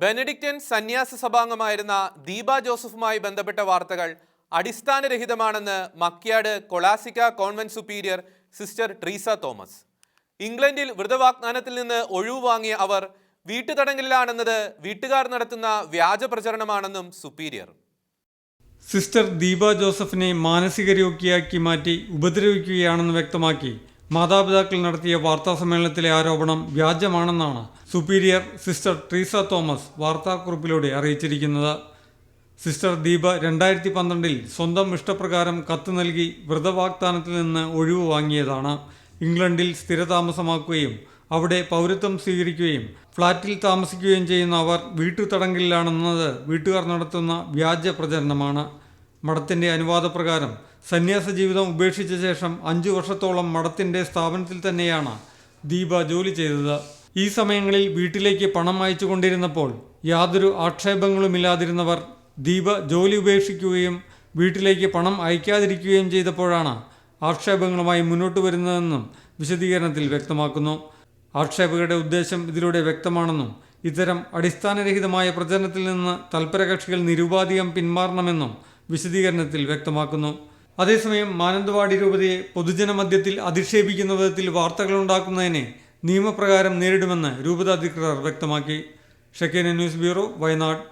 Benedictine സന്യാസ സഭാംഗമായിരുന്ന ദീപ ജോസഫുമായി ബന്ധപ്പെട്ട വാർത്തകൾ അടിസ്ഥാനരഹിതമാണെന്ന് മക്യാട് കൊളാസിക്ക convent superior sister Treesa Thomas. ഇംഗ്ലണ്ടിൽ വ്രതവാഗ്ദാനത്തിൽ നിന്ന് ഒഴിവ് വാങ്ങിയ അവർ വീട്ടുതടങ്കലിലാണെന്നത് വീട്ടുകാർ നടത്തുന്ന വ്യാജ പ്രചരണമാണെന്നും സുപ്പീരിയർ. സിസ്റ്റർ ദീപ ജോസഫിനെ മാനസിക രോഗിയാക്കി മാറ്റി ഉപദ്രവിക്കുകയാണെന്ന് വ്യക്തമാക്കി മാതാപിതാക്കൾ നടത്തിയ വാർത്താസമ്മേളനത്തിലെ ആരോപണം വ്യാജമാണെന്നാണ് സുപ്പീരിയർ സിസ്റ്റർ ട്രീസ തോമസ് വാർത്താക്കുറിപ്പിലൂടെ അറിയിച്ചിരിക്കുന്നത്. സിസ്റ്റർ ദീപ 2012 സ്വന്തം ഇഷ്ടപ്രകാരം കത്ത് നൽകി വ്രതവാഗ്ദാനത്തിൽ നിന്ന് ഒഴിവ് വാങ്ങിയതാണ്. ഇംഗ്ലണ്ടിൽ സ്ഥിരതാമസമാക്കുകയും അവിടെ പൗരത്വം സ്വീകരിക്കുകയും ഫ്ളാറ്റിൽ താമസിക്കുകയും ചെയ്യുന്ന അവർ വീട്ടുതടങ്കലിലാണെന്നത് വീട്ടുകാർ നടത്തുന്ന വ്യാജ പ്രചരണമാണ്. മഠത്തിൻ്റെ അനുവാദപ്രകാരം സന്യാസ ജീവിതം ഉപേക്ഷിച്ച ശേഷം 5 വർഷത്തോളം മഠത്തിൻ്റെ സ്ഥാപനത്തിൽ തന്നെയാണ് ദീപ ജോലി ചെയ്തത്. ഈ സമയങ്ങളിൽ വീട്ടിലേക്ക് പണം അയച്ചു കൊണ്ടിരുന്നപ്പോൾ യാതൊരു ആക്ഷേപങ്ങളുമില്ലാതിരുന്നവർ ദീപ ജോലി ഉപേക്ഷിക്കുകയും വീട്ടിലേക്ക് പണം അയക്കാതിരിക്കുകയും ചെയ്തപ്പോഴാണ് ആക്ഷേപങ്ങളുമായി മുന്നോട്ട് വരുന്നതെന്നും വിശദീകരണത്തിൽ വ്യക്തമാക്കുന്നു. ആക്ഷേപകരുടെ ഉദ്ദേശം ഇതിലൂടെ വ്യക്തമാണെന്നും ഇത്തരം അടിസ്ഥാനരഹിതമായ പ്രചരണത്തിൽ നിന്ന് തൽപരകക്ഷികൾ നിരുപാധികം പിന്മാറണമെന്നും വിശദീകരണത്തിൽ വ്യക്തമാക്കുന്നു. അതേസമയം മാനന്തവാടി രൂപതയെ പൊതുജനമധ്യത്തിൽ അധിക്ഷേപിക്കുന്ന വിധത്തിൽ വാർത്തകളുണ്ടാക്കുന്നതിനെ നിയമപ്രകാരം നേരിടുമെന്ന് രൂപത അധികൃതർ വ്യക്തമാക്കി. ഷെക്കേന ന്യൂസ് ബ്യൂറോ, വയനാട്.